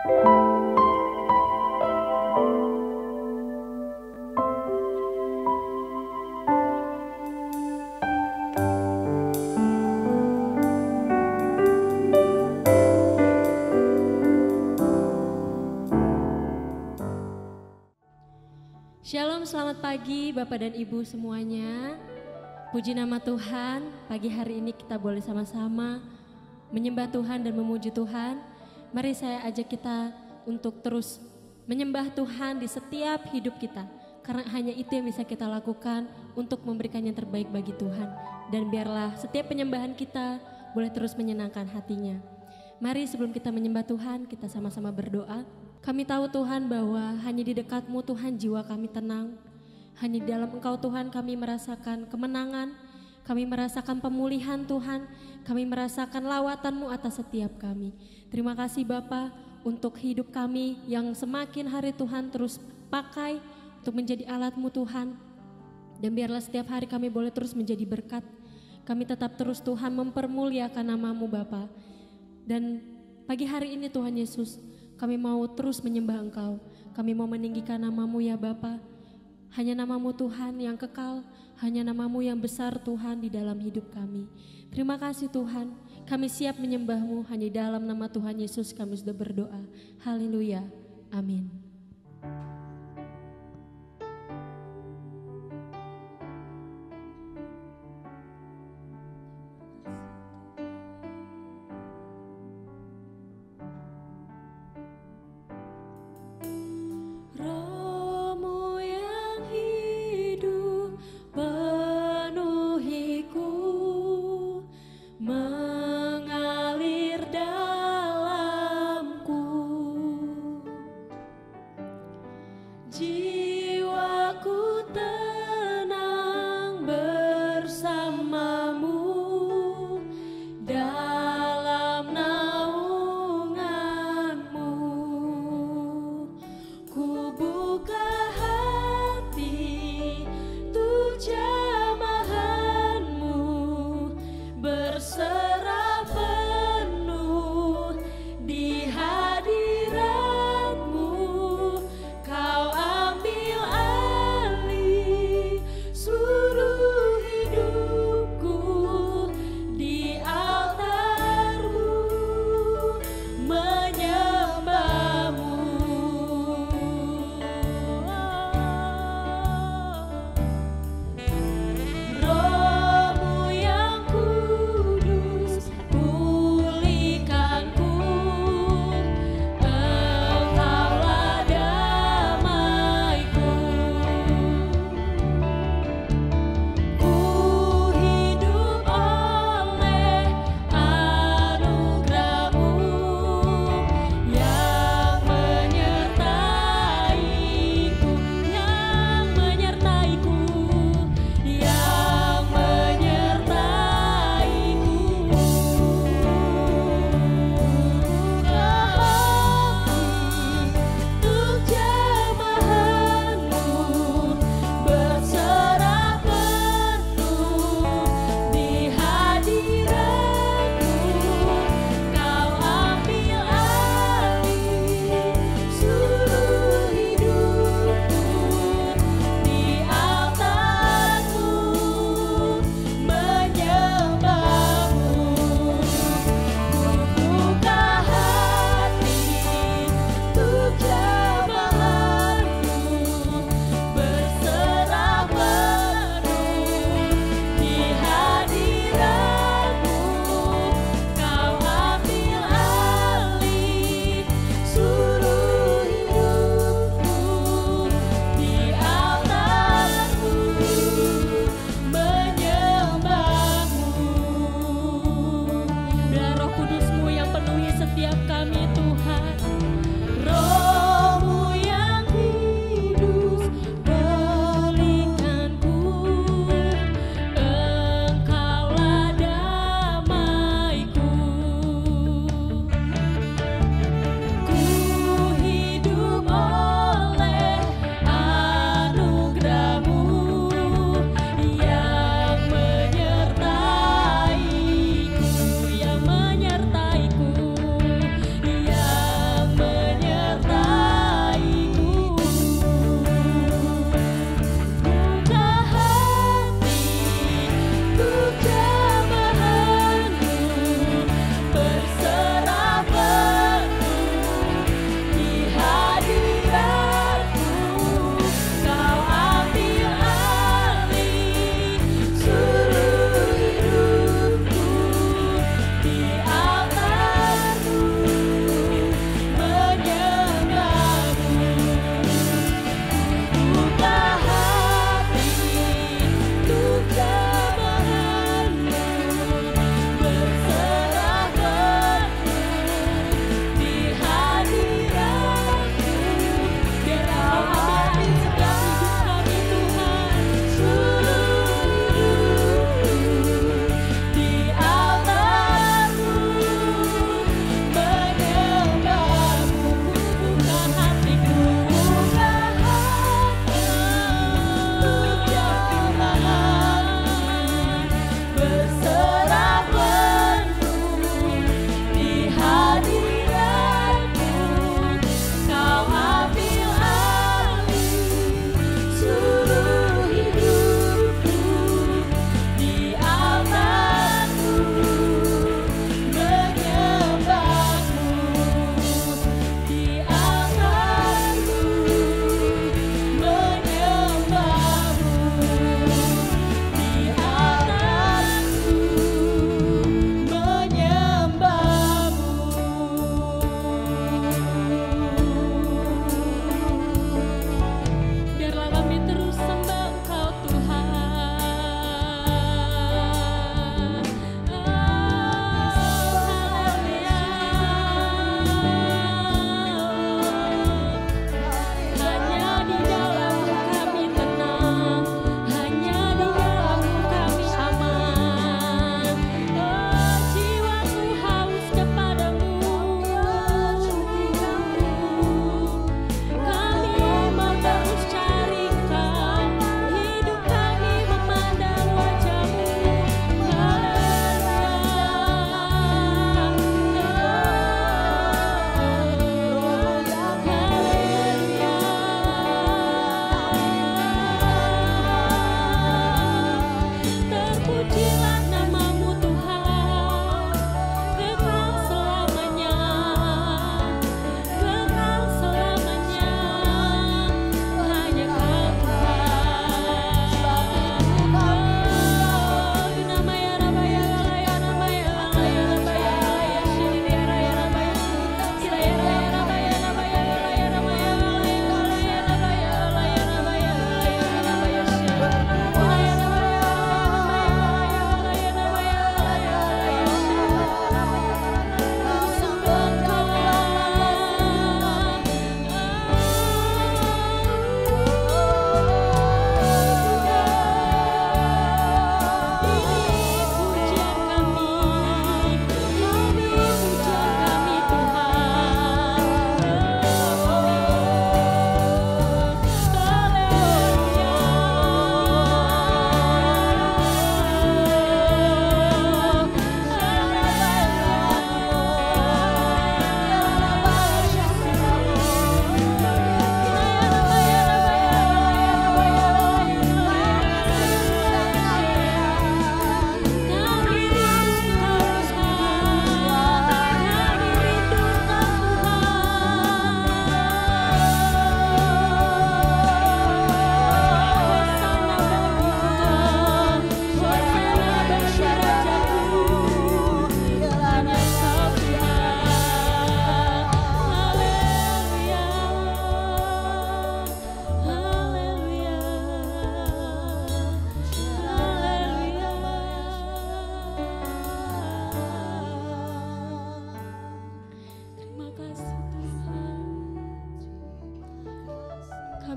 Shalom, selamat pagi Bapak dan Ibu semuanya. Puji nama Tuhan, pagi hari ini kita boleh sama-sama menyembah Tuhan dan memuji Tuhan. Mari saya ajak kita untuk terus menyembah Tuhan di setiap hidup kita. Karena hanya itu yang bisa kita lakukan untuk memberikan yang terbaik bagi Tuhan. Dan biarlah setiap penyembahan kita boleh terus menyenangkan hatinya. Mari sebelum kita menyembah Tuhan, kita sama-sama berdoa. Kami tahu Tuhan bahwa hanya di dekat-Mu Tuhan jiwa kami tenang. Hanya di dalam Engkau Tuhan kami merasakan kemenangan. Kami merasakan pemulihan Tuhan. Kami merasakan lawatan-Mu atas setiap kami. Terima kasih Bapa untuk hidup kami yang semakin hari Tuhan terus pakai untuk menjadi alat-Mu Tuhan. Dan biarlah setiap hari kami boleh terus menjadi berkat. Kami tetap terus Tuhan mempermuliakan nama-Mu Bapa. Dan pagi hari ini Tuhan Yesus, kami mau terus menyembah Engkau. Kami mau meninggikan nama-Mu ya Bapa. Hanya nama-Mu Tuhan yang kekal. Hanya nama-Mu yang besar Tuhan di dalam hidup kami. Terima kasih Tuhan. Kami siap menyembah-Mu. Hanya dalam nama Tuhan Yesus kami sudah berdoa. Haleluya. Amin.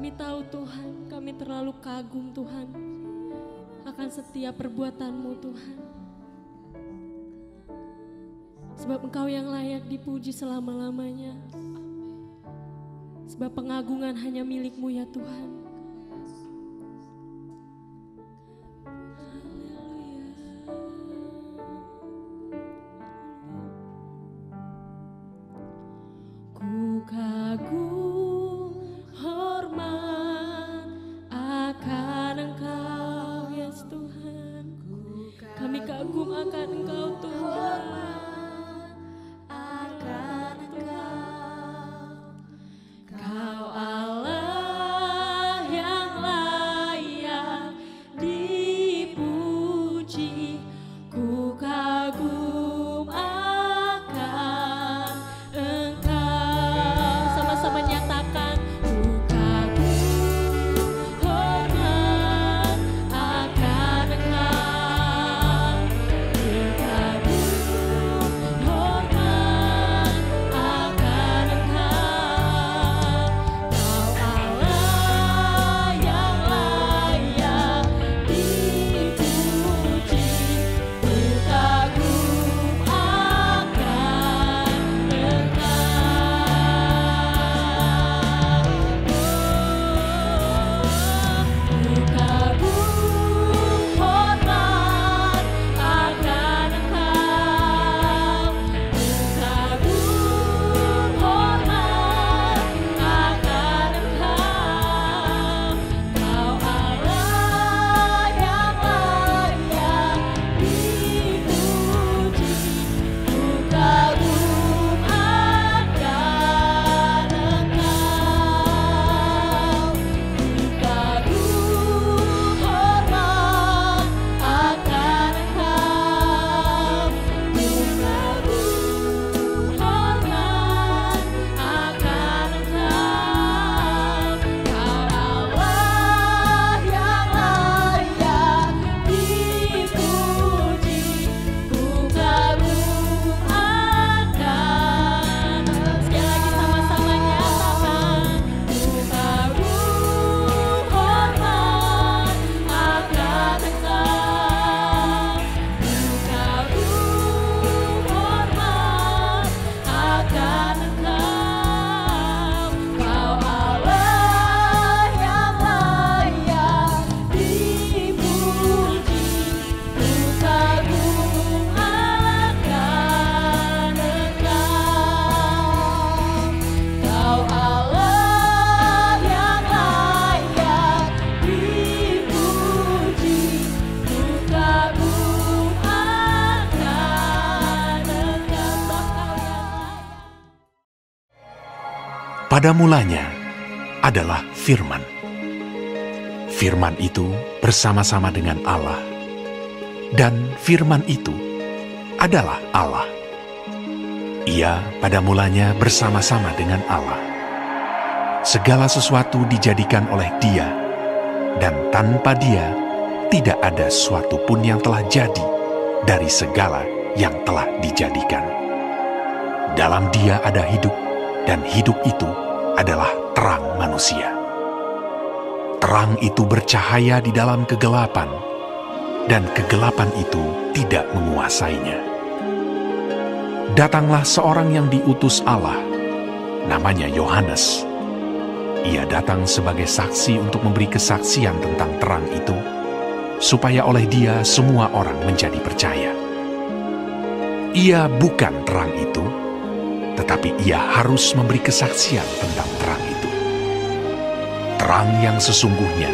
Kami tahu Tuhan, kami terlalu kagum Tuhan akan setiap perbuatan-Mu Tuhan. Sebab Engkau yang layak dipuji selama-lamanya. Sebab pengagungan hanya milik-Mu ya Tuhan. Ku kagum hormat akan Engkau ya Tuhan. Kami kagum akan Engkau Tuhan. Kau Allah yang layak dipuji. Ku kagum akan Engkau. Sama-sama nyatakan. Ku kagum hormat akan Engkau. Ku kagum hormat akan Engkau. Kau Allah yang layak dipuji. Ku kagum akan Engkau. Ku kagum hormat akan Engkau. Ku kagum hormat akan Engkau. Kau Allah yang layak dipuji. Ku kagum akan Engkau. Ku kagum hormat akan Engkau. Ku kagum hormat akan Engkau. Kau Allah yang layak dipuji. Ku kagum akan. Sekali lagi sama-sama nyatakan. Ku kagum hormat akan Engkau. Ku kagum hormat akan Engkau. Kau Allah yang layak dipuji. Ku kagum akan Engkau. Kau Allah yang layak dipuji. Ku kagum akan Engkau. Pada mulanya adalah Firman. Firman itu bersama-sama dengan Allah, dan Firman itu adalah Allah. Ia pada mulanya bersama-sama dengan Allah. Segala sesuatu dijadikan oleh Dia, dan tanpa Dia tidak ada sesuatu pun yang telah jadi dari segala yang telah dijadikan. Dalam Dia ada hidup, dan hidup itu adalah terang manusia. Terang itu bercahaya di dalam kegelapan, dan kegelapan itu tidak menguasainya. Datanglah seorang yang diutus Allah, namanya Yohanes. Ia datang sebagai saksi untuk memberi kesaksian tentang terang itu, supaya oleh Dia semua orang menjadi percaya. Ia bukan terang itu, tetapi Ia harus memberi kesaksian tentang terang itu. Terang yang sesungguhnya,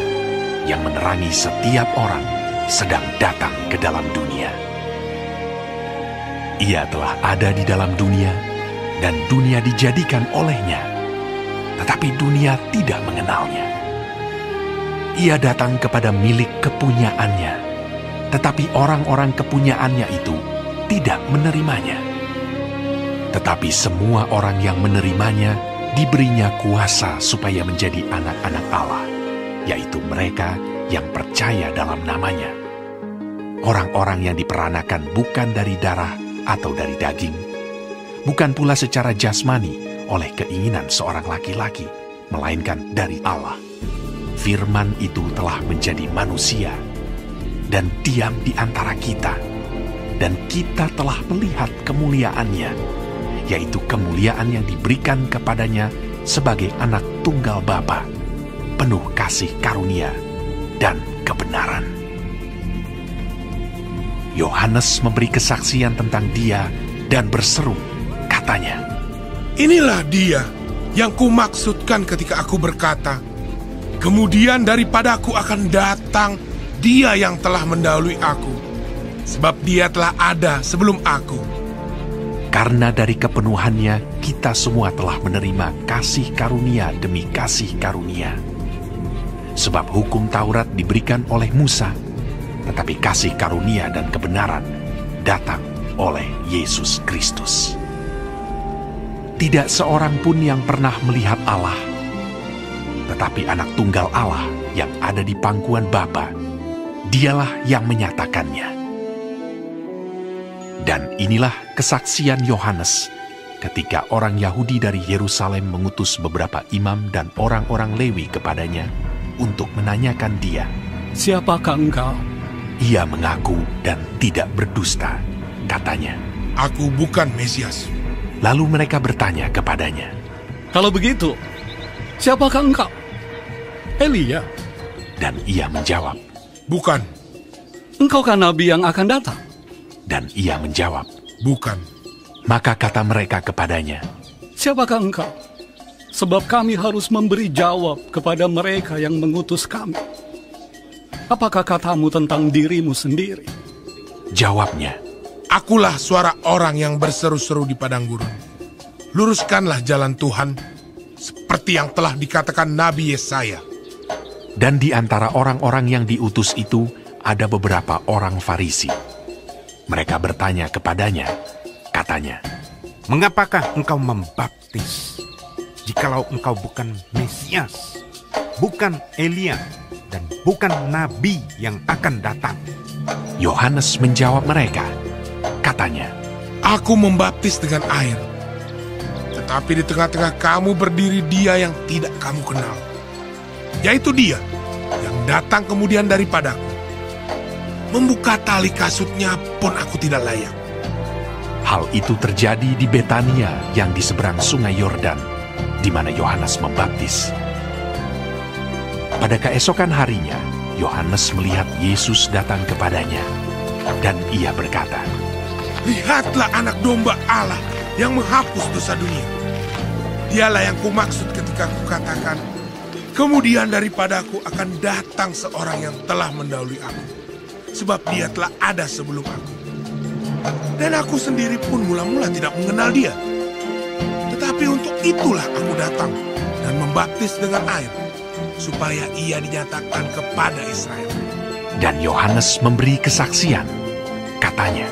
yang menerangi setiap orang, sedang datang ke dalam dunia. Ia telah ada di dalam dunia, dan dunia dijadikan olehnya, tetapi dunia tidak mengenalnya. Ia datang kepada milik kepunyaannya, tetapi orang-orang kepunyaannya itu tidak menerimanya. Tetapi semua orang yang menerimanya diberinya kuasa supaya menjadi anak-anak Allah, yaitu mereka yang percaya dalam namanya. Orang-orang yang diperanakan bukan dari darah atau dari daging, bukan pula secara jasmani oleh keinginan seorang laki-laki, melainkan dari Allah. Firman itu telah menjadi manusia dan diam di antara kita, dan kita telah melihat kemuliaannya, yaitu kemuliaan yang diberikan kepadanya sebagai anak tunggal Bapa, penuh kasih karunia dan kebenaran. Yohanes memberi kesaksian tentang dia dan berseru, katanya, "Inilah dia yang kumaksudkan ketika aku berkata, kemudian daripadaku akan datang dia yang telah mendahului aku, sebab dia telah ada sebelum aku." Karena dari kepenuhannya kita semua telah menerima kasih karunia demi kasih karunia. Sebab hukum Taurat diberikan oleh Musa, tetapi kasih karunia dan kebenaran datang oleh Yesus Kristus. Tidak seorang pun yang pernah melihat Allah, tetapi anak tunggal Allah yang ada di pangkuan Bapa, dialah yang menyatakannya. Dan inilah kesaksian Yohanes ketika orang Yahudi dari Yerusalem mengutus beberapa imam dan orang-orang Lewi kepadanya untuk menanyakan dia, "Siapakah engkau?" Ia mengaku dan tidak berdusta, katanya, "Aku bukan Mesias." Lalu mereka bertanya kepadanya, "Kalau begitu, siapakah engkau?" "Elia." Dan ia menjawab, "Bukan." "Engkaukah nabi yang akan datang?" Dan ia menjawab, "Bukan." Maka kata mereka kepadanya, "Siapakah engkau? Sebab kami harus memberi jawab kepada mereka yang mengutus kami. Apakah katamu tentang dirimu sendiri?" Jawabnya, "Akulah suara orang yang berseru-seru di padang gurun. Luruskanlah jalan Tuhan, seperti yang telah dikatakan Nabi Yesaya." Dan di antara orang-orang yang diutus itu ada beberapa orang Farisi. Mereka bertanya kepadanya, katanya, "Mengapakah engkau membaptis, jikalau engkau bukan Mesias, bukan Elia, dan bukan Nabi yang akan datang?" Yohanes menjawab mereka, katanya, "Aku membaptis dengan air, tetapi di tengah-tengah kamu berdiri dia yang tidak kamu kenal, yaitu dia yang datang kemudian daripadaku. Membuka tali kasutnya pun aku tidak layak." Hal itu terjadi di Betania yang di seberang sungai Yordan, di mana Yohanes membaptis. Pada keesokan harinya, Yohanes melihat Yesus datang kepadanya, dan ia berkata, "Lihatlah anak domba Allah yang menghapus dosa dunia. Dialah yang kumaksud ketika kukatakan, kemudian daripadaku akan datang seorang yang telah mendahului aku, sebab dia telah ada sebelum aku. Dan aku sendiri pun mula-mula tidak mengenal dia. Tetapi untuk itulah aku datang dan membaptis dengan air, supaya ia dinyatakan kepada Israel." Dan Yohanes memberi kesaksian, katanya,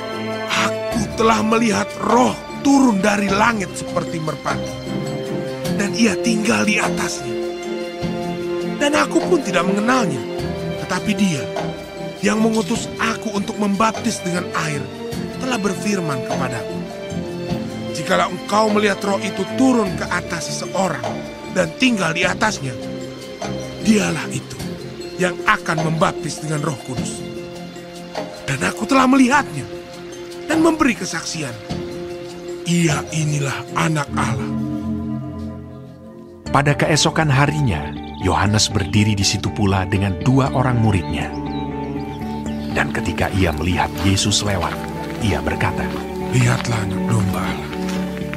"Aku telah melihat Roh turun dari langit seperti merpati, dan ia tinggal di atasnya. Dan aku pun tidak mengenalnya, tetapi dia yang mengutus aku untuk membaptis dengan air telah berfirman kepadaku, jikalau engkau melihat Roh itu turun ke atas seseorang dan tinggal di atasnya, dialah itu yang akan membaptis dengan Roh Kudus. Dan aku telah melihatnya dan memberi kesaksian. Ia inilah Anak Allah." Pada keesokan harinya, Yohanes berdiri di situ pula dengan 2 orang muridnya. Dan ketika ia melihat Yesus lewat, ia berkata, "Lihatlah anak domba Allah."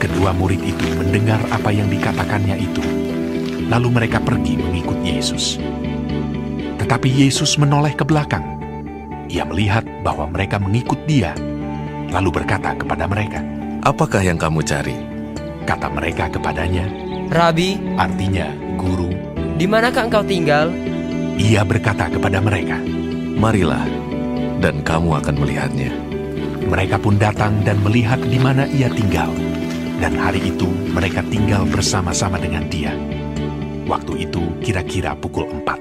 Kedua murid itu mendengar apa yang dikatakannya itu, lalu mereka pergi mengikut Yesus. Tetapi Yesus menoleh ke belakang. Ia melihat bahwa mereka mengikut dia, lalu berkata kepada mereka, "Apakah yang kamu cari?" Kata mereka kepadanya, "Rabi," artinya guru. "di manakah engkau tinggal?" Ia berkata kepada mereka, "Marilah, dan kamu akan melihatnya." Mereka pun datang dan melihat di mana ia tinggal. Dan hari itu mereka tinggal bersama-sama dengan dia. Waktu itu kira-kira pukul 4.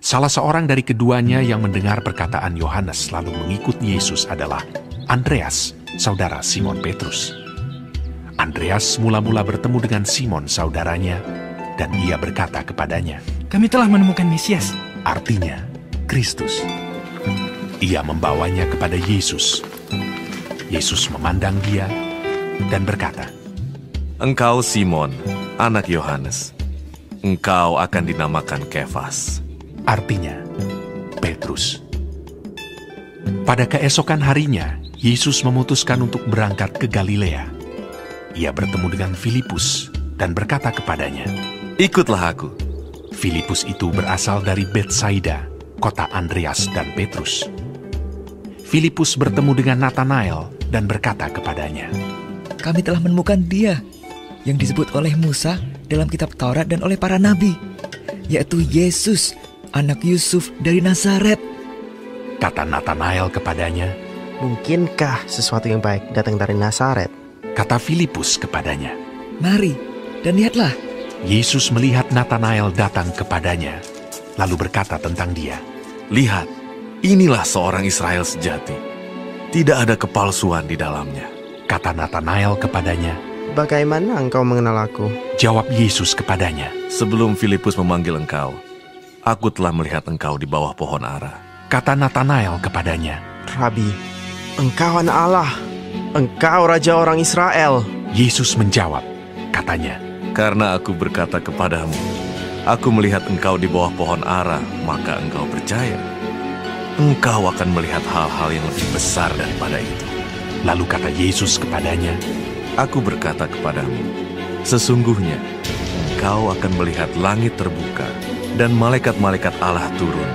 Salah seorang dari keduanya yang mendengar perkataan Yohanes lalu mengikut Yesus adalah Andreas, saudara Simon Petrus. Andreas mula-mula bertemu dengan Simon saudaranya, dan ia berkata kepadanya, kami telah menemukan Mesias. Artinya, Kristus. Ia membawanya kepada Yesus. Yesus memandang dia dan berkata, Engkau Simon, anak Yohanes. Engkau akan dinamakan Kefas. Artinya, Petrus. Pada keesokan harinya, Yesus memutuskan untuk berangkat ke Galilea. Ia bertemu dengan Filipus dan berkata kepadanya, Ikutlah aku. Filipus itu berasal dari Betsaida, kota Andreas dan Petrus. Filipus bertemu dengan Natanael dan berkata kepadanya, Kami telah menemukan Dia yang disebut oleh Musa dalam kitab Taurat dan oleh para nabi, yaitu Yesus, anak Yusuf dari Nazaret. Kata Natanael kepadanya, Mungkinkah sesuatu yang baik datang dari Nazaret? Kata Filipus kepadanya, Mari dan lihatlah. Yesus melihat Natanael datang kepadanya, lalu berkata tentang dia, Lihat, inilah seorang Israel sejati. Tidak ada kepalsuan di dalamnya. Kata Natanael kepadanya, Bagaimana engkau mengenal aku? Jawab Yesus kepadanya, Sebelum Filipus memanggil engkau, aku telah melihat engkau di bawah pohon ara. Kata Natanael kepadanya, Rabi, engkau anak Allah, engkau Raja orang Israel. Yesus menjawab, katanya, Karena aku berkata kepadamu, aku melihat engkau di bawah pohon ara, maka engkau percaya. Engkau akan melihat hal-hal yang lebih besar daripada itu. Lalu kata Yesus kepadanya, Aku berkata kepadamu, sesungguhnya engkau akan melihat langit terbuka dan malaikat-malaikat Allah turun,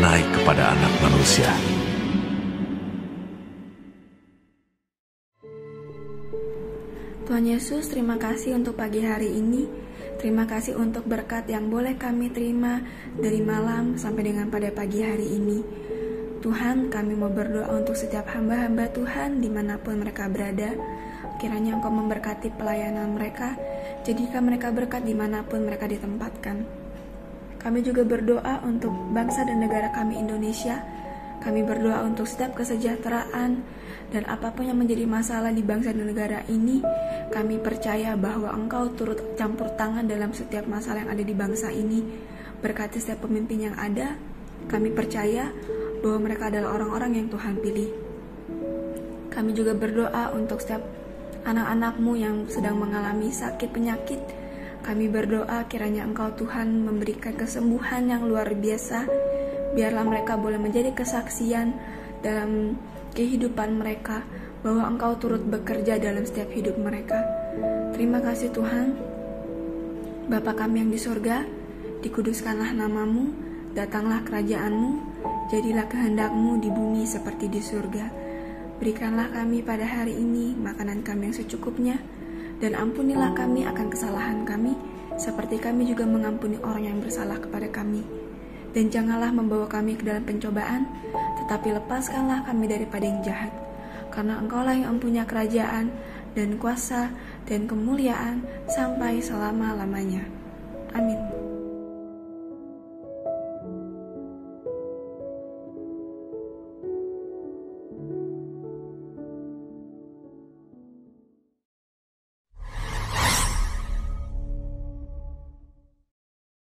naik kepada Anak Manusia. Tuhan Yesus, terima kasih untuk pagi hari ini. Terima kasih untuk berkat yang boleh kami terima dari malam sampai dengan pada pagi hari ini. Tuhan, kami mau berdoa untuk setiap hamba-hamba Tuhan dimanapun mereka berada. Kiranya Engkau memberkati pelayanan mereka, jadikan mereka berkat dimanapun mereka ditempatkan. Kami juga berdoa untuk bangsa dan negara kami Indonesia. Kami berdoa untuk setiap kesejahteraan dan apapun yang menjadi masalah di bangsa dan negara ini. Kami percaya bahwa Engkau turut campur tangan dalam setiap masalah yang ada di bangsa ini. Berkati setiap pemimpin yang ada. Kami percaya bahwa mereka adalah orang-orang yang Tuhan pilih. Kami juga berdoa untuk setiap anak-anak-Mu yang sedang mengalami sakit penyakit. Kami berdoa kiranya Engkau Tuhan memberikan kesembuhan yang luar biasa. Biarlah mereka boleh menjadi kesaksian dalam kehidupan mereka, bahwa Engkau turut bekerja dalam setiap hidup mereka. Terima kasih Tuhan. Bapa kami yang di surga, dikuduskanlah nama-Mu, datanglah kerajaan-Mu, jadilah kehendak-Mu di bumi seperti di surga. Berikanlah kami pada hari ini makanan kami yang secukupnya, dan ampunilah kami akan kesalahan kami, seperti kami juga mengampuni orang yang bersalah kepada kami. Dan janganlah membawa kami ke dalam pencobaan, tetapi lepaskanlah kami daripada yang jahat. Karena Engkaulah yang mempunyai kerajaan, dan kuasa, dan kemuliaan, sampai selama-lamanya. Amin.